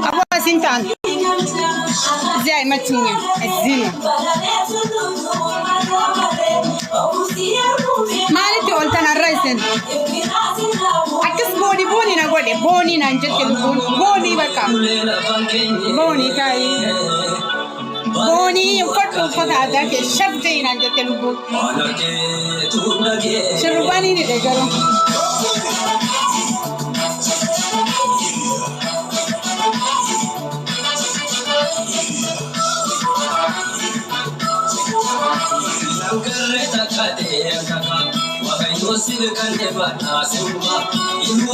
أبو سنتان زي ما تنين الزينة مالتي قلت أنا الرئيسين أكس بوني نقولي بوني نانجت بوني بكا بوني كاي بوني فتو فتا ke shabde ina je telugu shirubani ni de garo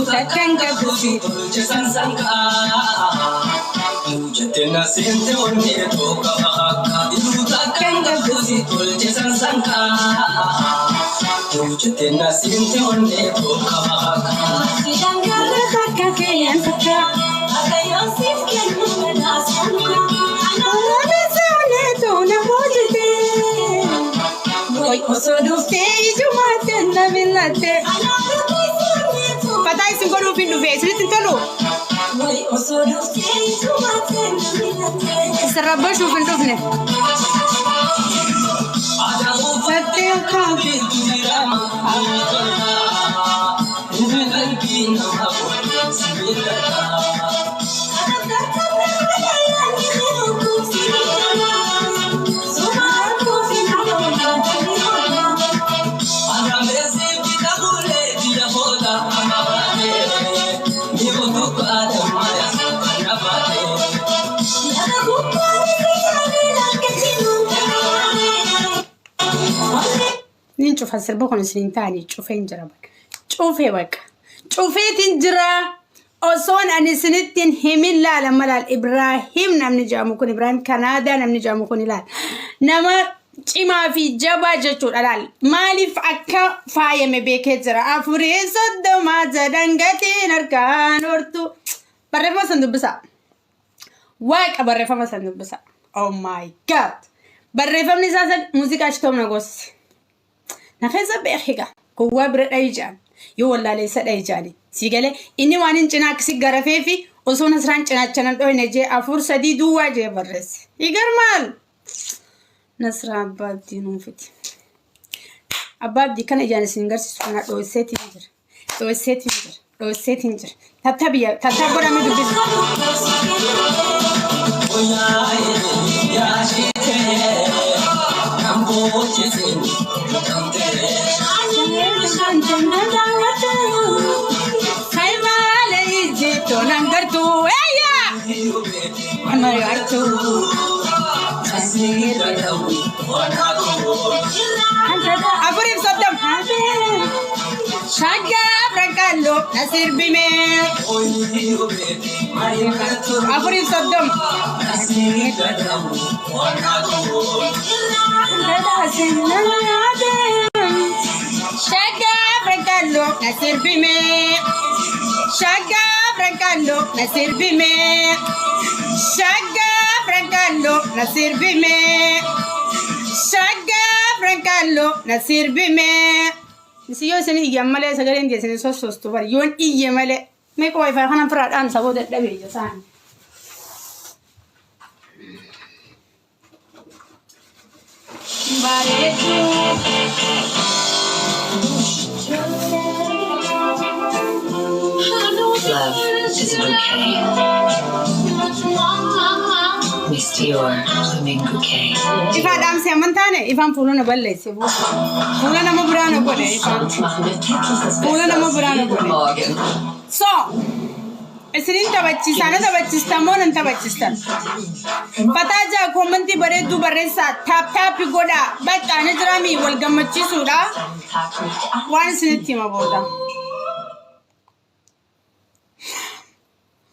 Takanga busi sansanka Lujatina sente onne toka Takanga busi sansanka Lujatina sente onne toka Sidanga hakka kayan sakka Akayosif kenu nasanka Ana sone to na mojte Boy osodufte jumaten na millate Patai singolo pindu ve sini tintalo Boy osodufte jumaten na millate Sarabba shufan tufne Fatte khabe dirama نشوف هالسربوكم سنين تاني شوفين جربك شوفي بك شوفي تنجرا أصون أن سنتين همين لا لما لا إبراهيم نمن جامكون إبراهيم كندا نمن جامكون لا نما ما في جبا جتول لا مالي فأكا فايم بيكترا أفريس الدما زدنغتي نركان ورتو برفا صندوق بسا واك برفا ما صندوق بسا أو ماي جاد برفا من زاد موسيقى أشتوم نقص نخيزة بيخيقة قوة برد أيجان يو والله ليس أيجاني سيقالي إني وانين جناك سيقارة فيفي وصو نسران جناك جناك دوي نجي أفور سدي دوا جي برس يقار مال نسران أباب دي نوفتي أباب دي كان إجاني سنجر سيسونا دو سيتي نجر تتبيا تتبورا مدو بيزن أفريم صدام شاقا فرقالو نصير بمي أفريم صدام شاقا فرقالو نصير بمي شاقا فرقالو نصير بمي شاقا فرقالو نصير بمي شاقا فرقالو نصير بمي نسيو سني يجمله سجلين دي سني سوس تو بار يون يجمله ما كوي فاخنا فراد أن سبوا ده بيجسان Love isn't okay. Missed your blooming bouquet. If I dance seven times, if I'm pulling a belly, pulling a mobrano body, pulling a mobrano body. So, it's in Tabachistan, Tabachistamon and Tabachistan. Pataja, Commenti Baretu Baresa, tap you go down, but Anadrami will come at Chisuda. Once in a team about them.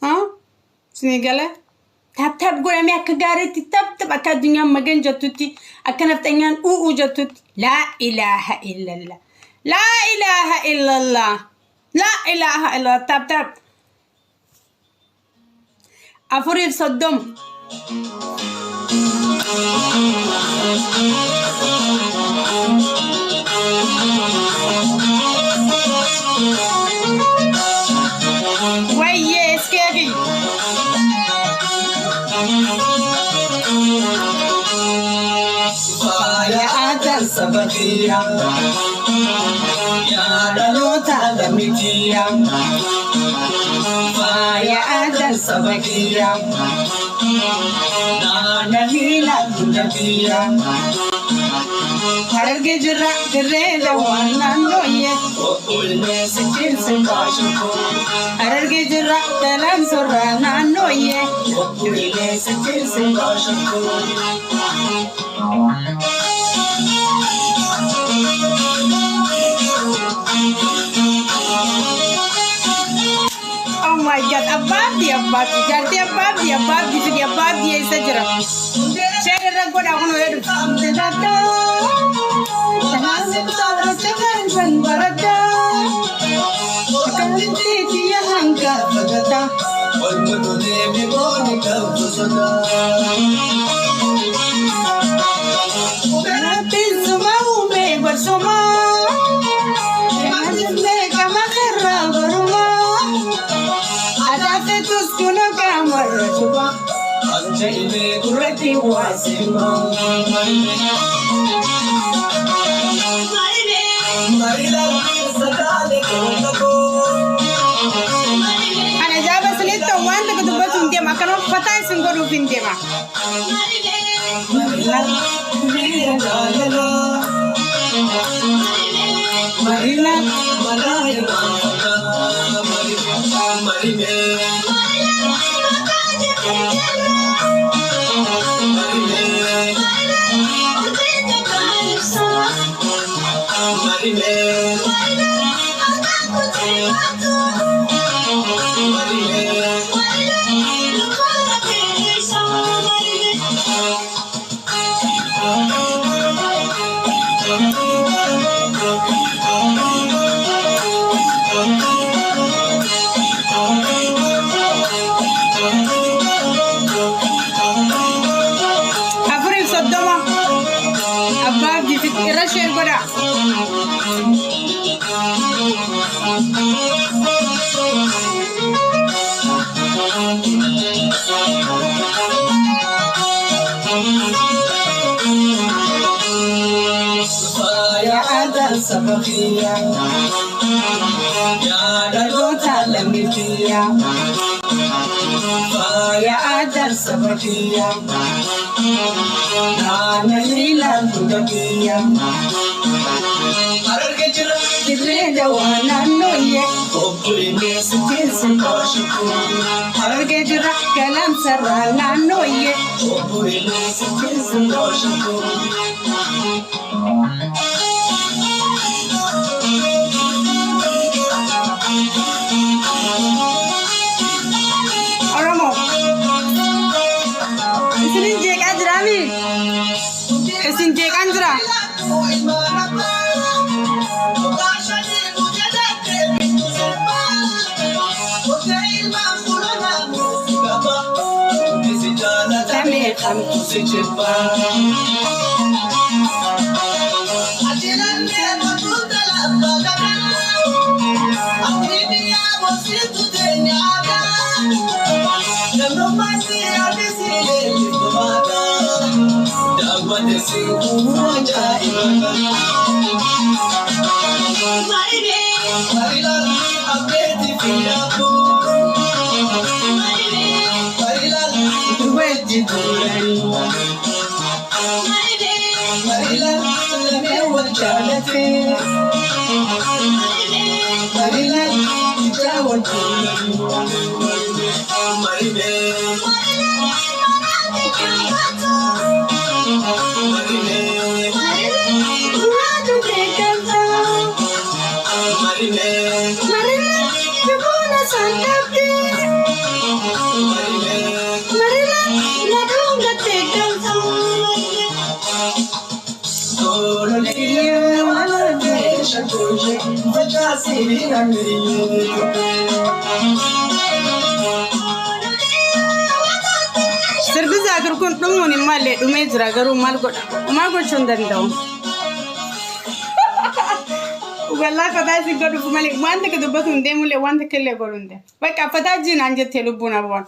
Huh? Snigala? Tap go and make a garret, tap Academia Magan Jatuti, a kind of Tangan Jatuti. La ilaha illallah. La ilaha illallah. La ilaha illallah. Tap. Afurir Sodom. Faya adan sabatia ya dalota damitia Faya adan sabatia na nahila dunatia Harge jira direla wanandoye Ulme sikil simbashko Harge jira dalam surana noye Ulme sikil simbashko Oh my God, abadi, jadi abadi, jadi abadi ya saja. Saya dah gua dah kono edu. Tetapi, tanah tanah jangan berada. Akan dia angkat berada. Walmadu demi boni kau sudah. Berarti semua ume bersama. Jangan mereka makara berumah. Ada fetus kuno kamar coba. Anjay me kurati wasima. Marila sadale ko. Ana jaba selito wanda kutuba sunte makano patay sunggo rupinte ma. Marila Marila Marila Afril Sodoma Abba Gifit Irashir Goda Faya ada sabakia Ya dalota lamitia Faya ada sabakia Nana lila tudakia Harge jira direda wana noye Hopefully nesi jinsi koshiku Harge jira kalam sarana noye Hopefully nesi jinsi koshiku Oromo Isinin jek ajra mi Isin jek anjra Kami hamtu secepat Serbiza kurkun dungu ni malle dume jira garu malgo chundan Wala kata si godu kumali wanda ke dubatun demule wanda kelle gorunde. Bak apata jin anje telu buna bon.